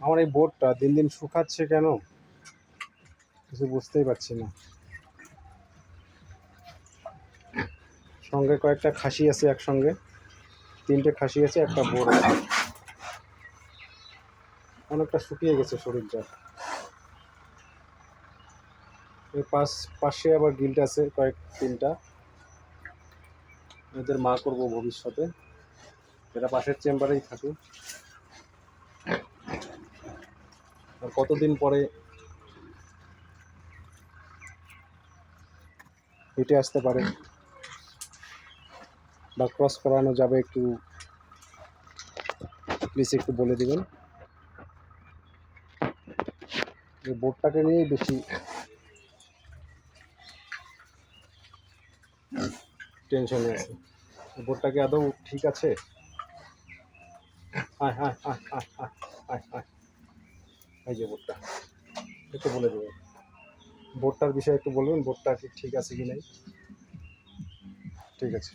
আমার এই বোর্ডটা দিন দিন শুকাচ্ছে কেন কিছু বুঝতেই পারছি না। সঙ্গে কয়েকটা খাসি আছে, একসঙ্গে 3টে খাসি আছে, একটা বোর্ড আছে। অনেকটা শুকিয়ে গেছে শরীরটা। এর পাশে আবার গিল্ট আছে কয়েক 3টা, এদের মা করব ভবিষ্যতে। এরা পাশের চেম্বারেই থাকে। আর কতদিন পরে হেঁটে আসতে পারে বা ক্রস করানো যাবে একটু প্লিজ একটু বলে দেবেন। এই বোর্ডটাকে নিয়েই বেশি টেনশনে আছে। বোর্ডটা কি আদৌ ঠিক আছে? হ্যাঁ হ্যাঁ হ্যাঁ হ্যাঁ হ্যাঁ হ্যাঁ হ্যাঁ, এই যে বোর্ডটা একটু বলে দেবেন। বোর্ডটার বিষয়ে একটু বলবেন, বোর্ডটা কি ঠিক আছে কি নাই? ঠিক আছে।